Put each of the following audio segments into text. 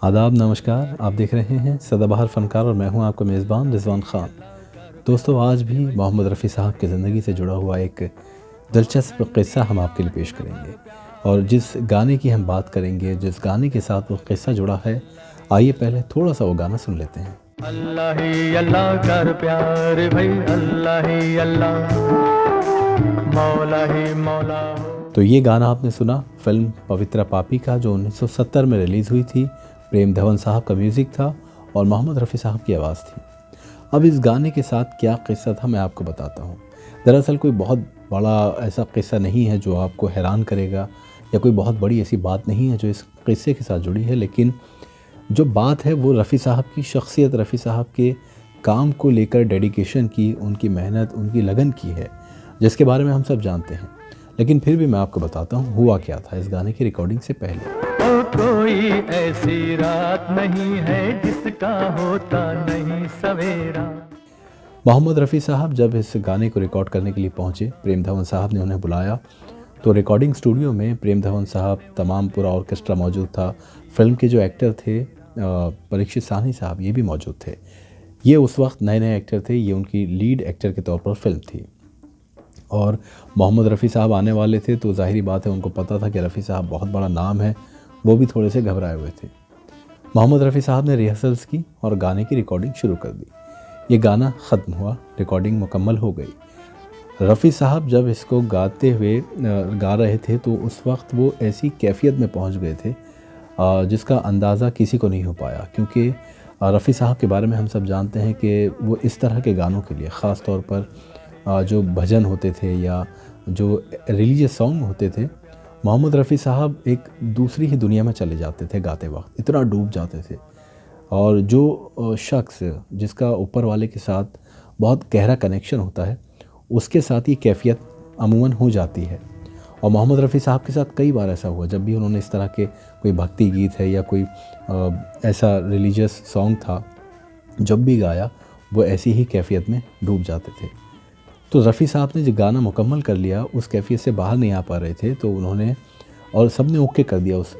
आदाब, नमस्कार। आप देख रहे हैं सदाबहार फ़नकार और मैं हूं आपका मेज़बान रिज़वान ख़ान। दोस्तों, आज भी मोहम्मद रफ़ी साहब की ज़िंदगी से जुड़ा हुआ एक दिलचस्प क़िस्सा हम आपके लिए पेश करेंगे और जिस गाने की हम बात करेंगे, जिस गाने के साथ वो क़िस्सा जुड़ा है, आइए पहले थोड़ा-सा वो गाना सुन लेते हैं। अल्लाह ही अल्लाह कर प्यार भई अल्लाह ही अल्लाह मौला ही मौला हो। तो ये गाना आपने सुना फ़िल्म पवित्रा पापी का, जो 1970 में रिलीज़ हुई थी। प्रेम धवन साहब का म्यूज़िक था और मोहम्मद रफ़ी साहब की आवाज़ थी। अब इस गाने के साथ क्या क़िस्सा था, मैं आपको बताता हूँ। दरअसल कोई बहुत बड़ा ऐसा क़िस्सा नहीं है जो आपको हैरान करेगा, या कोई बहुत बड़ी ऐसी बात नहीं है जो इस क़िस्से के साथ जुड़ी है, लेकिन जो बात है वो रफ़ी साहब की शख्सियत, रफ़ी साहब के काम को लेकर डेडिकेशन की, उनकी मेहनत, उनकी लगन की है, जिसके बारे में हम सब जानते हैं। लेकिन फिर भी मैं आपको बताता हूँ हुआ क्या था इस गाने की रिकॉर्डिंग से पहले। ओ कोई ऐसी रात नहीं है जिसका होता नहीं सवेरा। मोहम्मद रफ़ी साहब जब इस गाने को रिकॉर्ड करने के लिए पहुँचे, प्रेम धवन साहब ने उन्हें बुलाया। तो रिकॉर्डिंग स्टूडियो में प्रेम धवन साहब, तमाम पूरा ऑर्केस्ट्रा मौजूद था। फ़िल्म के जो एक्टर थे परीक्षित साहनी साहब, ये भी मौजूद थे। ये उस वक्त नए-नए एक्टर थे, ये उनकी लीड एक्टर के तौर पर फ़िल्म थी। और मोहम्मद रफ़ी साहब आने वाले थे, तो ज़ाहिरी बात है उनको पता था कि रफ़ी साहब बहुत बड़ा नाम है, वो भी थोड़े से घबराए हुए थे। मोहम्मद रफ़ी साहब ने रिहर्सल्स की और गाने की रिकॉर्डिंग शुरू कर दी। ये गाना ख़त्म हुआ, रिकॉर्डिंग मुकम्मल हो गई। रफ़ी साहब जब इसको गाते हुए गा रहे थे, तो उस वक्त वो ऐसी कैफ़ियत में पहुंच गए थे जिसका अंदाज़ा किसी को नहीं हो पाया, क्योंकि रफ़ी साहब के बारे में हम सब जानते हैं कि वो इस तरह के गानों के लिए ख़ास तौर पर जो भजन होते थे या जो रिलीजियस सॉन्ग होते थे, मोहम्मद रफ़ी साहब एक दूसरी ही दुनिया में चले जाते थे गाते वक्त, इतना डूब जाते थे। और जो शख्स जिसका ऊपर वाले के साथ बहुत गहरा कनेक्शन होता है, उसके साथ ये कैफ़ियत अमूमन हो जाती है। और मोहम्मद रफ़ी साहब के साथ कई बार ऐसा हुआ, जब भी उन्होंने इस तरह के कोई भक्ति गीत है या कोई ऐसा रिलीजियस सॉन्ग था, जब भी गाया वो ऐसी ही कैफ़ियत में डूब जाते थे। तो रफ़ी साहब ने जो गाना मुकम्मल कर लिया, उस कैफ़ियत से बाहर नहीं आ पा रहे थे, तो उन्होंने और सब ने ओके कर दिया उस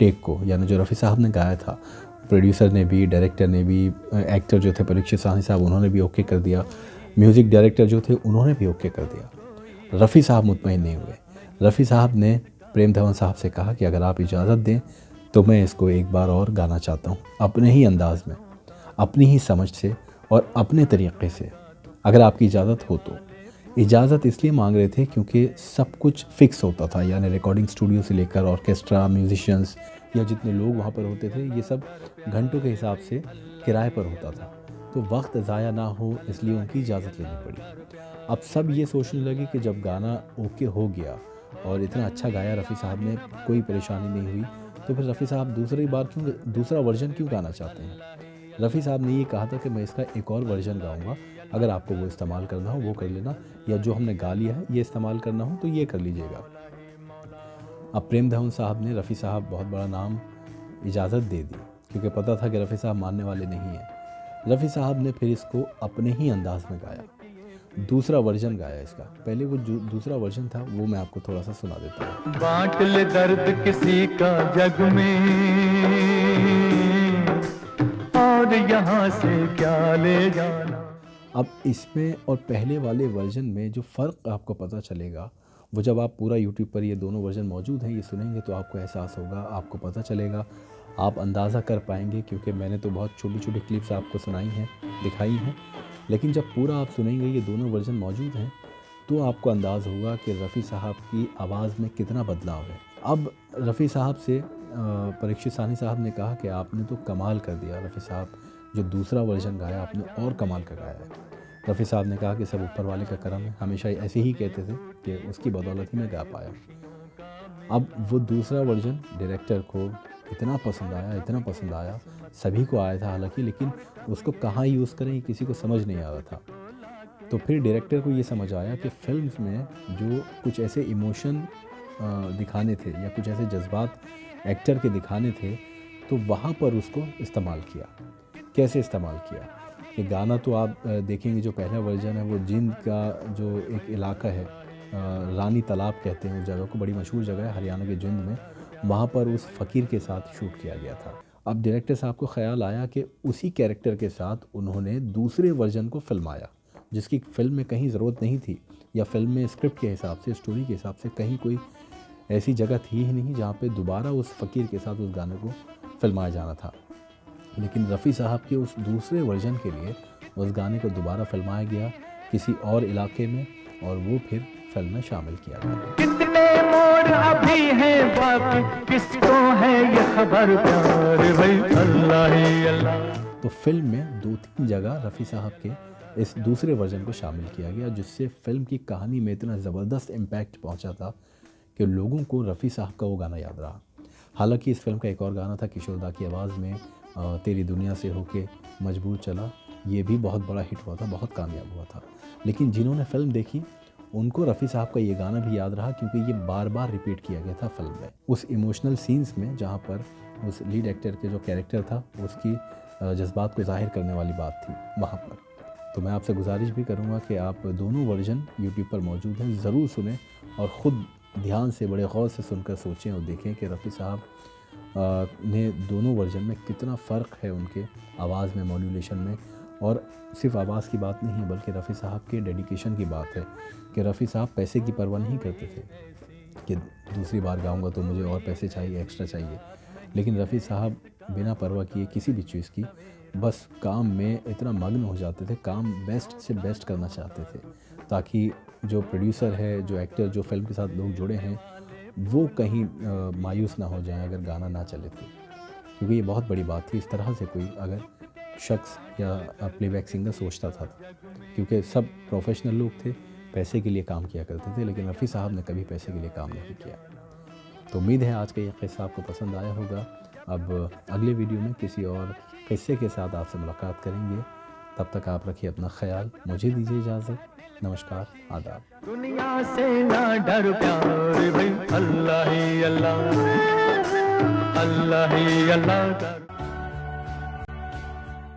टेक को, यानी जो रफ़ी साहब ने गाया था। प्रोड्यूसर ने भी, डायरेक्टर ने भी, एक्टर जो थे परीक्षित साहनी साहब, उन्होंने भी ओके कर दिया। म्यूज़िक डायरेक्टर जो थे, उन्होंने भी ओके कर दिया। रफ़ी साहब मुतमईन नहीं हुए। रफ़ी साहब ने प्रेम धवन साहब से कहा कि अगर आप इजाज़त दें तो मैं इसको एक बार और गाना चाहता हूँ, अपने ही अंदाज़ में, अपनी ही समझ से और अपने तरीक़े से, अगर आपकी इजाज़त हो तो। इजाज़त इसलिए मांग रहे थे क्योंकि सब कुछ फ़िक्स होता था, यानी रिकॉर्डिंग स्टूडियो से लेकर ऑर्केस्ट्रा, म्यूज़िशियंस या जितने लोग वहाँ पर होते थे, ये सब घंटों के हिसाब से किराए पर होता था। तो वक्त ज़ाया ना हो, इसलिए उनकी इजाज़त लेनी पड़ी। अब सब ये सोचने लगे कि जब गाना ओके हो गया और इतना अच्छा गाया रफ़ी साहब ने, कोई परेशानी नहीं हुई, तो फिर रफ़ी साहब दूसरा वर्जन क्यों गाना चाहते हैं। रफ़ी साहब ने ये कहा था कि मैं इसका एक और वर्जन गाऊंगा, अगर आपको वो इस्तेमाल करना हो वो कर लेना, या जो हमने गा लिया है ये इस्तेमाल करना हो तो ये कर लीजिएगा। अब प्रेम धवन साहब ने, रफ़ी साहब बहुत बड़ा नाम, इजाज़त दे दी, क्योंकि पता था कि रफ़ी साहब मानने वाले नहीं हैं। रफ़ी साहब ने फिर इसको अपने ही अंदाज़ में गाया, दूसरा वर्जन गाया इसका। पहले वो जो दूसरा वर्जन था वो मैं आपको थोड़ा सा सुना देता हूँ। बांट ले दर्द किसी का जग में और यहाँ से क्या ले जाना। अब इसमें और पहले वाले वर्जन में जो फ़र्क आपको पता चलेगा, वो जब आप पूरा यूट्यूब पर ये दोनों वर्जन मौजूद हैं, ये सुनेंगे तो आपको एहसास होगा, आपको पता चलेगा, आप अंदाज़ा कर पाएंगे, क्योंकि मैंने तो बहुत छोटी-छोटी क्लिप्स आपको सुनाई हैं, दिखाई हैं। लेकिन जब पूरा आप सुनेंगे, ये दोनों वर्जन मौजूद हैं, तो आपको अंदाज़ होगा कि रफ़ी साहब की आवाज़ में कितना बदलाव है। अब रफ़ी साहब से परीक्षित साहनी साहब ने कहा कि आपने तो कमाल कर दिया रफ़ी साहब, जो दूसरा वर्जन गाया आपने और कमाल का गाया है। रफ़ी साहब ने कहा कि सब ऊपर वाले का करम है, हमेशा ऐसे ही कहते थे कि उसकी बदौलत ही मैं गा पाया। अब वो दूसरा वर्जन डायरेक्टर को इतना पसंद आया, इतना पसंद आया, सभी को आया था हालांकि, लेकिन उसको कहाँ यूज़ करें ये किसी को समझ नहीं आ रहा था। तो फिर डायरेक्टर को ये समझ आया कि फ़िल्म्स में जो कुछ ऐसे इमोशन दिखाने थे या कुछ ऐसे जज्बात एक्टर के दिखाने थे, तो वहाँ पर उसको इस्तेमाल किया। कैसे इस्तेमाल किया? ये गाना तो आप देखेंगे, जो पहला वर्जन है वो जिंद का जो एक इलाका है, रानी तालाब कहते हैं उस जगह को, बड़ी मशहूर जगह है हरियाणा के जिंद में, वहाँ पर उस फ़कीर के साथ शूट किया गया था। अब डायरेक्टर साहब को ख्याल आया कि उसी कैरेक्टर के साथ उन्होंने दूसरे वर्जन को फिल्माया, जिसकी फ़िल्म में कहीं ज़रूरत नहीं थी, या फिल्म में स्क्रिप्ट के हिसाब से, स्टोरी के हिसाब से कहीं कोई ऐसी जगह थी ही नहीं जहाँ पे दोबारा उस फ़कीर के साथ उस गाने को फिल्माया जाना था। लेकिन रफ़ी साहब के उस दूसरे वर्जन के लिए उस गाने को दोबारा फिल्माया गया किसी और इलाके में, और वो फिर फिल्म में शामिल किया गया। कितने मोड़ अभी हैं बाकी, किसको है ये खबर प्यार भाई अल्लाह ही अल्लाह। तो फिल्म में 2-3 जगह रफ़ी साहब के इस दूसरे वर्जन को शामिल किया गया, जिससे फिल्म की कहानी में इतना ज़बरदस्त इम्पैक्ट पहुंचा था कि लोगों को रफ़ी साहब का वो गाना याद रहा। हालांकि इस फिल्म का एक और गाना था किशोर दा की आवाज़ में, तेरी दुनिया से होके मजबूर चला, ये भी बहुत बड़ा हिट हुआ था, बहुत कामयाब हुआ था। लेकिन जिन्होंने फ़िल्म देखी उनको रफ़ी साहब का ये गाना भी याद रहा, क्योंकि ये बार बार रिपीट किया गया था फिल्म में। उस इमोशनल सीन्स में जहाँ पर उस लीड एक्टर के जो कैरेक्टर था उसकी जज्बात को ज़ाहिर करने वाली बात थी वहाँ पर। तो मैं आपसे गुजारिश भी करूँगा कि आप दोनों वर्जन यूट्यूब पर मौजूद हैं, ज़रूर सुनें और ख़ुद ध्यान से बड़े गौर से सुनकर सोचें और देखें कि रफ़ी साहब ने दोनों वर्जन में कितना फ़र्क है उनके आवाज़ में, मॉड्यूलेशन में। और सिर्फ आवाज़ की बात नहीं है, बल्कि रफ़ी साहब के डेडिकेशन की बात है कि रफ़ी साहब पैसे की परवाह नहीं करते थे कि दूसरी बार गाऊंगा तो मुझे और पैसे चाहिए, एक्स्ट्रा चाहिए। लेकिन रफ़ी साहब बिना परवाह किए किसी भी चीज़ की, बस काम में इतना मग्न हो जाते थे, काम बेस्ट से बेस्ट करना चाहते थे, ताकि जो प्रोड्यूसर है, जो एक्टर, जो फिल्म के साथ लोग जुड़े हैं, वो कहीं मायूस ना हो जाएं अगर गाना ना चले तो। क्योंकि ये बहुत बड़ी बात थी, इस तरह से कोई अगर शख्स या प्लेबैक सिंगर सोचता था, क्योंकि सब प्रोफेशनल लोग थे, पैसे के लिए काम किया करते थे, लेकिन रफ़ी साहब ने कभी पैसे के लिए काम नहीं किया। तो उम्मीद है आज का ये किस्सा आपको पसंद आया होगा। अब अगले वीडियो में किसी और किस्से के साथ आपसे मुलाकात करेंगे। तब तक आप रखिए अपना ख्याल, मुझे दीजिए इजाज़त। नमस्कार, आदाब। दुनिया से ना डर प्यार भाई अल्लाह ही अल्लाह, अल्लाह ही अल्लाह कर।